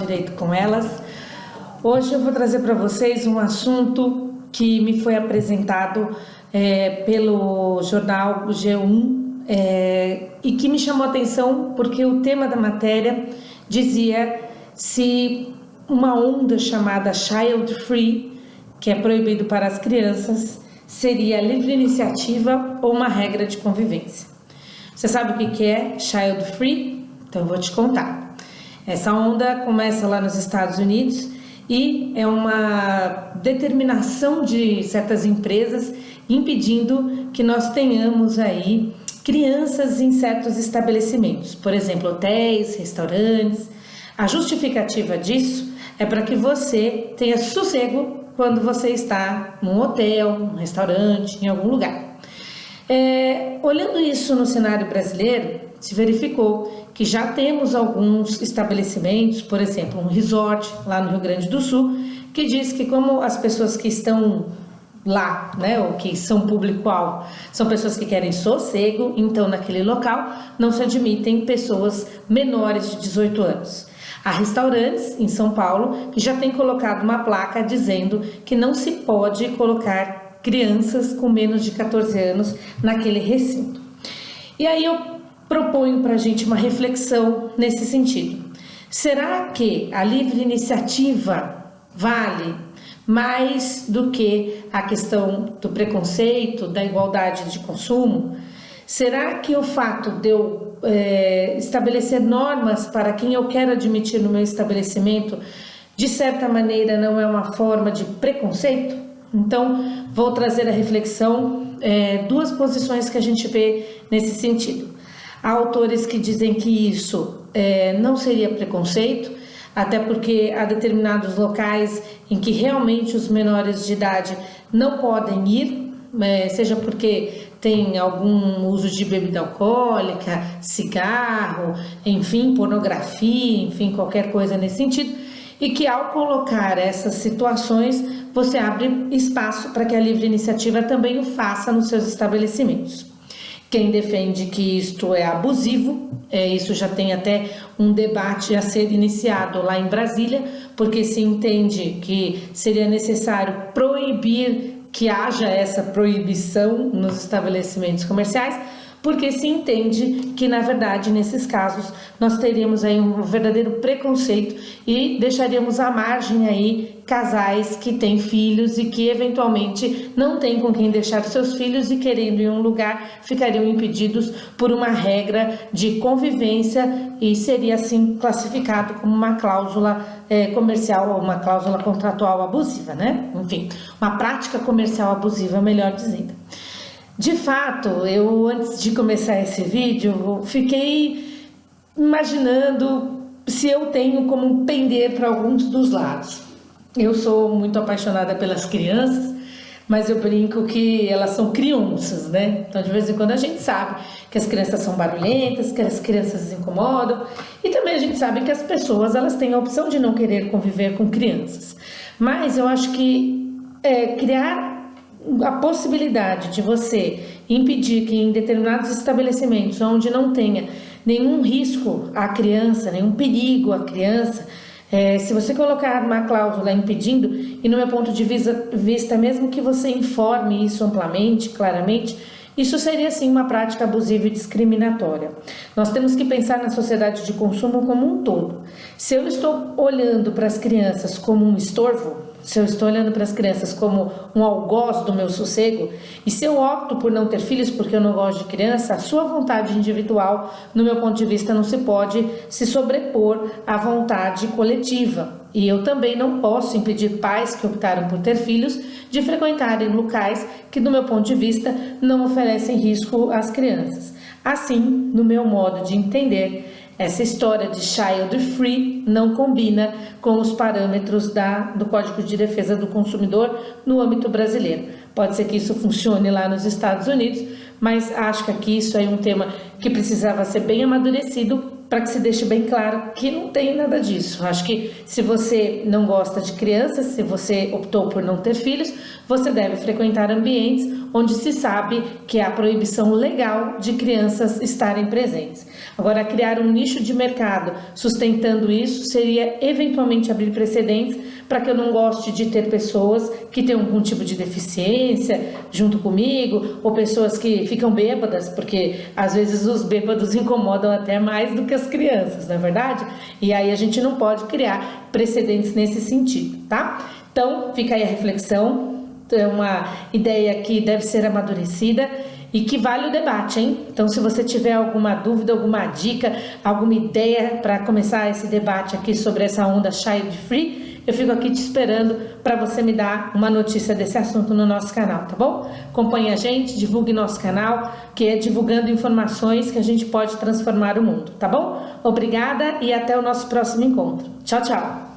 Direito com Elas. Hoje eu vou trazer para vocês um assunto que me foi apresentado pelo jornal G1 e que me chamou a atenção porque o tema da matéria dizia se uma onda chamada Child Free, que é proibido para as crianças, seria livre iniciativa ou uma regra de convivência. Você sabe o que é Child Free? Então eu vou te contar. Essa onda começa lá nos Estados Unidos e é uma determinação de certas empresas impedindo que nós tenhamos aí crianças em certos estabelecimentos, por exemplo, hotéis, restaurantes. A justificativa disso é para que você tenha sossego quando você está num hotel, num restaurante, em algum lugar. Olhando isso no cenário brasileiro, se verificou que já temos alguns estabelecimentos, por exemplo, um resort lá no Rio Grande do Sul, que diz que como as pessoas que estão lá, né, ou que são público-alvo, são pessoas que querem sossego, então naquele local não se admitem pessoas menores de 18 anos. Há restaurantes em São Paulo que já têm colocado uma placa dizendo que não se pode colocar crianças com menos de 14 anos naquele recinto. E aí eu proponho para a gente uma reflexão nesse sentido. Será que a livre iniciativa vale mais do que a questão do preconceito, da igualdade de consumo? Será que o fato de eu estabelecer normas para quem eu quero admitir no meu estabelecimento, de certa maneira, não é uma forma de preconceito? Então, vou trazer a reflexão, duas posições que a gente vê nesse sentido. Há autores que dizem que isso não seria preconceito, até porque há determinados locais em que realmente os menores de idade não podem ir, seja porque tem algum uso de bebida alcoólica, cigarro, enfim, pornografia, enfim, qualquer coisa nesse sentido, e que ao colocar essas situações, você abre espaço para que a livre iniciativa também o faça nos seus estabelecimentos. Quem defende que isto é abusivo, isso já tem até um debate a ser iniciado lá em Brasília, porque se entende que seria necessário proibir que haja essa proibição nos estabelecimentos comerciais, porque se entende que, na verdade, nesses casos, nós teríamos aí um verdadeiro preconceito e deixaríamos à margem aí casais que têm filhos e que, eventualmente, não têm com quem deixar seus filhos e, querendo ir em um lugar, ficariam impedidos por uma regra de convivência e seria, assim, classificado como uma cláusula comercial ou uma cláusula contratual abusiva, né? Enfim, uma prática comercial abusiva, melhor dizendo. De fato, eu antes de começar esse vídeo, fiquei imaginando se eu tenho como pender para alguns dos lados. Eu sou muito apaixonada pelas crianças, mas eu brinco que elas são crianças, né? Então, de vez em quando a gente sabe que as crianças são barulhentas, que as crianças incomodam, e também a gente sabe que as pessoas elas têm a opção de não querer conviver com crianças. Mas eu acho que criar a possibilidade de você impedir que em determinados estabelecimentos onde não tenha nenhum risco à criança, nenhum perigo à criança, se você colocar uma cláusula impedindo, e no meu ponto de vista, mesmo que você informe isso amplamente, claramente, isso seria sim uma prática abusiva e discriminatória. Nós temos que pensar na sociedade de consumo como um todo. Se eu estou olhando para as crianças como um estorvo, se eu estou olhando para as crianças como um algoz do meu sossego, e se eu opto por não ter filhos porque eu não gosto de criança, a sua vontade individual, no meu ponto de vista, não se pode se sobrepor à vontade coletiva. E eu também não posso impedir pais que optaram por ter filhos de frequentarem locais que, do meu ponto de vista, não oferecem risco às crianças. Assim, no meu modo de entender, essa história de child free não combina com os parâmetros do Código de Defesa do Consumidor no âmbito brasileiro. Pode ser que isso funcione lá nos Estados Unidos, mas acho que aqui isso é um tema que precisava ser bem amadurecido para que se deixe bem claro que não tem nada disso. Acho que se você não gosta de crianças, se você optou por não ter filhos, você deve frequentar ambientes onde se sabe que há proibição legal de crianças estarem presentes. Agora, criar um nicho de mercado sustentando isso seria eventualmente abrir precedentes para que eu não goste de ter pessoas que têm algum tipo de deficiência junto comigo, ou pessoas que ficam bêbadas, porque às vezes os bêbados incomodam até mais do que as crianças, não é verdade? E aí a gente não pode criar precedentes nesse sentido, tá? Então, fica aí a reflexão, é uma ideia que deve ser amadurecida e que vale o debate, hein? Então, se você tiver alguma dúvida, alguma dica, alguma ideia para começar esse debate aqui sobre essa onda child free, eu fico aqui te esperando para você me dar uma notícia desse assunto no nosso canal, tá bom? Acompanhe a gente, divulgue nosso canal, que é divulgando informações que a gente pode transformar o mundo, tá bom? Obrigada e até o nosso próximo encontro. Tchau, tchau!